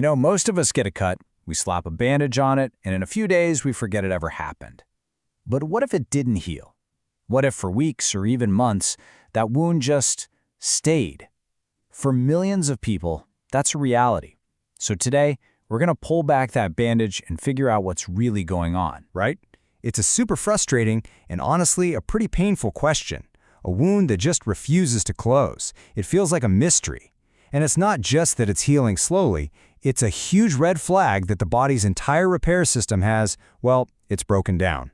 Most of us get a cut, we slap a bandage on it, and in a few days we forget it ever happened. But what if it didn't heal? What if for weeks or even months, that wound just stayed? For millions of people, that's a reality. So today, we're going to pull back that bandage and figure out what's really going on. Right? It's a super frustrating and honestly a pretty painful question. A wound that just refuses to close. It feels like a mystery. And it's not just that it's healing slowly, it's a huge red flag that the body's entire repair system has, well, it's broken down.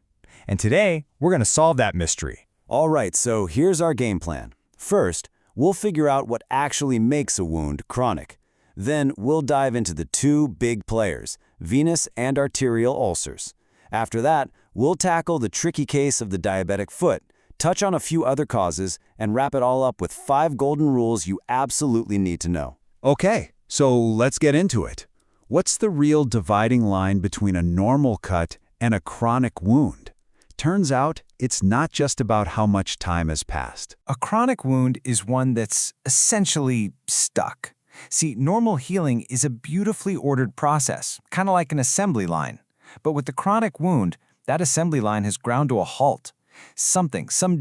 And today, we're going to solve that mystery. All right, so here's our game plan. First, we'll figure out what actually makes a wound chronic. Then we'll dive into the two big players, venous and arterial ulcers. After that, we'll tackle the tricky case of the diabetic foot, touch on a few other causes, and wrap it all up with 5 golden rules you absolutely need to know. Okay, so let's get into it. What's the real dividing line between a normal cut and a chronic wound? Turns out, it's not just about how much time has passed. A chronic wound is one that's essentially stuck. See, normal healing is a beautifully ordered process, kind of like an assembly line. But with the chronic wound, that assembly line has ground to a halt. Some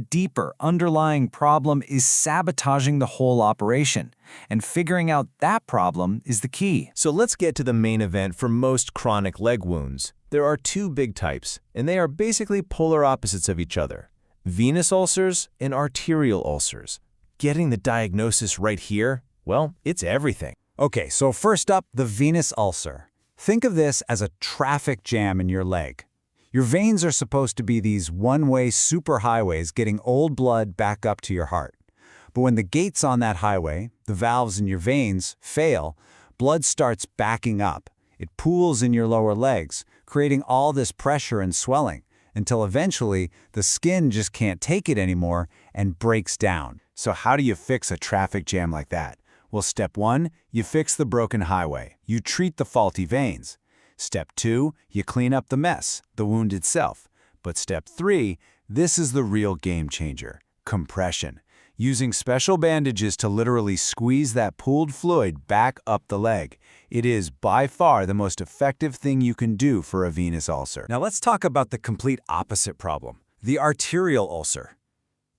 deeper underlying problem is sabotaging the whole operation, and figuring out that problem is the key. So let's get to the main event for most chronic leg wounds. There are 2 big types, and they are basically polar opposites of each other: venous ulcers and arterial ulcers. Getting the diagnosis right here, well, it's everything. Okay, so first up, the venous ulcer. Think of this as a traffic jam in your leg. Your veins are supposed to be these one-way superhighways getting old blood back up to your heart. But when the gates on that highway, the valves in your veins, fail, blood starts backing up. It pools in your lower legs, creating all this pressure and swelling, until eventually the skin just can't take it anymore and breaks down. So how do you fix a traffic jam like that? Well, step 1, you fix the broken highway. You treat the faulty veins. Step 2, you clean up the mess, the wound itself. But step 3, this is the real game changer: compression. Using special bandages to literally squeeze that pooled fluid back up the leg. It is by far the most effective thing you can do for a venous ulcer. Now let's talk about the complete opposite problem, the arterial ulcer.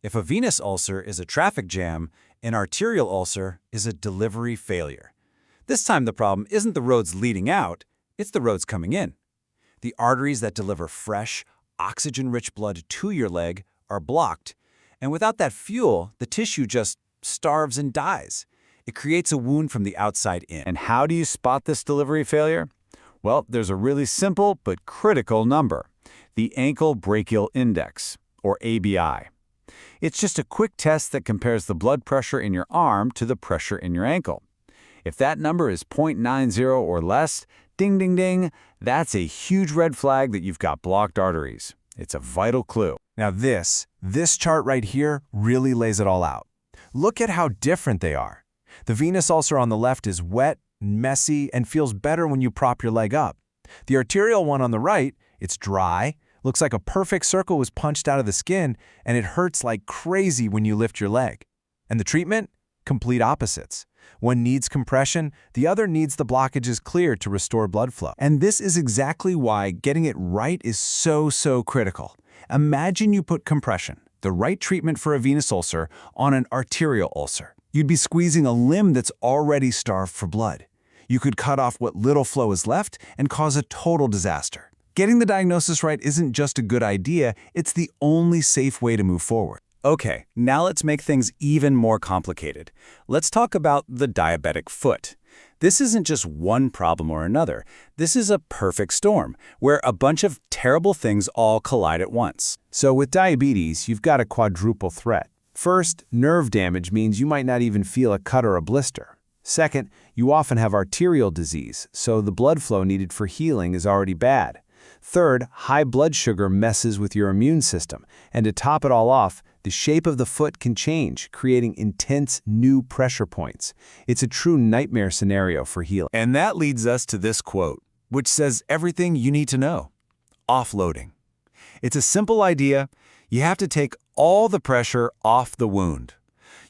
If a venous ulcer is a traffic jam, an arterial ulcer is a delivery failure. This time the problem isn't the roads leading out, it's the roads coming in. The arteries that deliver fresh, oxygen-rich blood to your leg are blocked, and without that fuel, the tissue just starves and dies. It creates a wound from the outside in. And how do you spot this delivery failure? Well, there's a really simple but critical number: the ankle brachial index, or ABI. It's just a quick test that compares the blood pressure in your arm to the pressure in your ankle. If that number is 0.90 or less, ding, ding, ding, that's a huge red flag that you've got blocked arteries. It's a vital clue. Now this chart right here really lays it all out. Look at how different they are. The venous ulcer on the left is wet, messy, and feels better when you prop your leg up. The arterial one on the right, it's dry, looks like a perfect circle was punched out of the skin, and it hurts like crazy when you lift your leg. And the treatment? Complete opposites. One needs compression, the other needs the blockages cleared to restore blood flow. And this is exactly why getting it right is so critical. Imagine you put compression, the right treatment for a venous ulcer, on an arterial ulcer. You'd be squeezing a limb that's already starved for blood. You could cut off what little flow is left and cause a total disaster. Getting the diagnosis right isn't just a good idea, it's the only safe way to move forward. Okay, now let's make things even more complicated. Let's talk about the diabetic foot. This isn't just one problem or another. This is a perfect storm, where a bunch of terrible things all collide at once. So with diabetes, you've got a quadruple threat. First, nerve damage means you might not even feel a cut or a blister. Second, you often have arterial disease, so the blood flow needed for healing is already bad. Third, high blood sugar messes with your immune system, and to top it all off, the shape of the foot can change, creating intense new pressure points. It's a true nightmare scenario for healing. And that leads us to this quote, which says everything you need to know: offloading. It's a simple idea. You have to take all the pressure off the wound.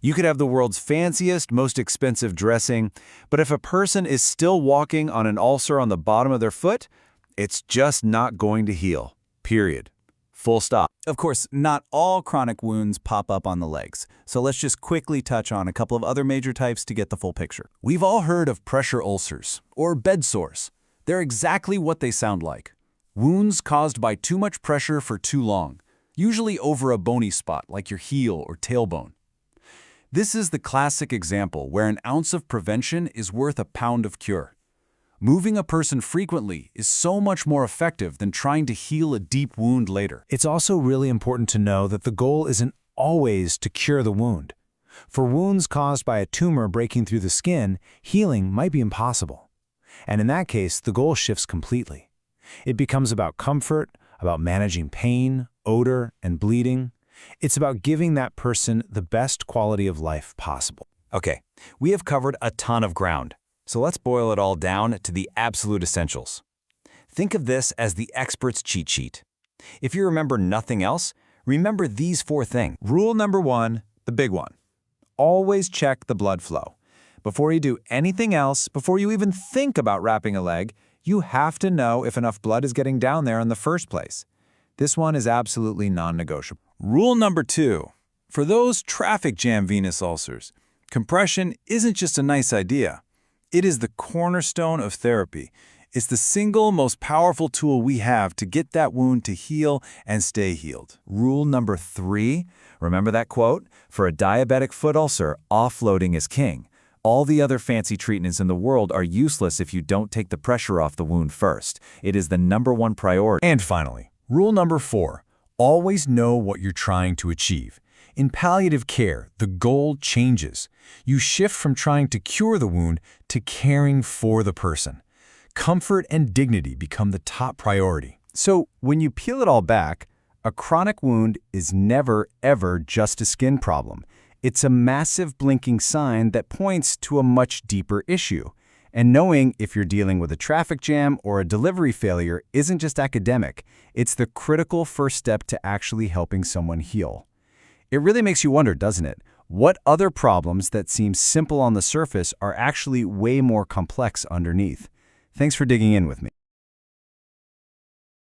You could have the world's fanciest, most expensive dressing, but if a person is still walking on an ulcer on the bottom of their foot, it's just not going to heal. Period. Full stop. Of course, not all chronic wounds pop up on the legs, so let's just quickly touch on a couple of other major types to get the full picture. We've all heard of pressure ulcers, or bed sores. They're exactly what they sound like. Wounds caused by too much pressure for too long, usually over a bony spot like your heel or tailbone. This is the classic example where an ounce of prevention is worth a pound of cure. Moving a person frequently is so much more effective than trying to heal a deep wound later. It's also really important to know that the goal isn't always to cure the wound. For wounds caused by a tumor breaking through the skin, healing might be impossible. And in that case, the goal shifts completely. It becomes about comfort, about managing pain, odor, and bleeding. It's about giving that person the best quality of life possible. Okay, we have covered a ton of ground, so let's boil it all down to the absolute essentials. Think of this as the expert's cheat sheet. If you remember nothing else, remember these 4 things. Rule number 1, the big one. Always check the blood flow. Before you do anything else, before you even think about wrapping a leg, you have to know if enough blood is getting down there in the first place. This one is absolutely non-negotiable. Rule number 2. For those traffic jam venous ulcers, compression isn't just a nice idea. It is the cornerstone of therapy. It's the single most powerful tool we have to get that wound to heal and stay healed. Rule number 3, remember that quote? For a diabetic foot ulcer, offloading is king. All the other fancy treatments in the world are useless if you don't take the pressure off the wound first. It is the #1 priority. And finally, rule number 4, always know what you're trying to achieve. In palliative care, the goal changes. You shift from trying to cure the wound to caring for the person. Comfort and dignity become the top priority. So, when you peel it all back, a chronic wound is never, ever just a skin problem. It's a massive blinking sign that points to a much deeper issue. And knowing if you're dealing with a traffic jam or a delivery failure isn't just academic. It's the critical first step to actually helping someone heal. It really makes you wonder, doesn't it? What other problems that seem simple on the surface are actually way more complex underneath? Thanks for digging in with me.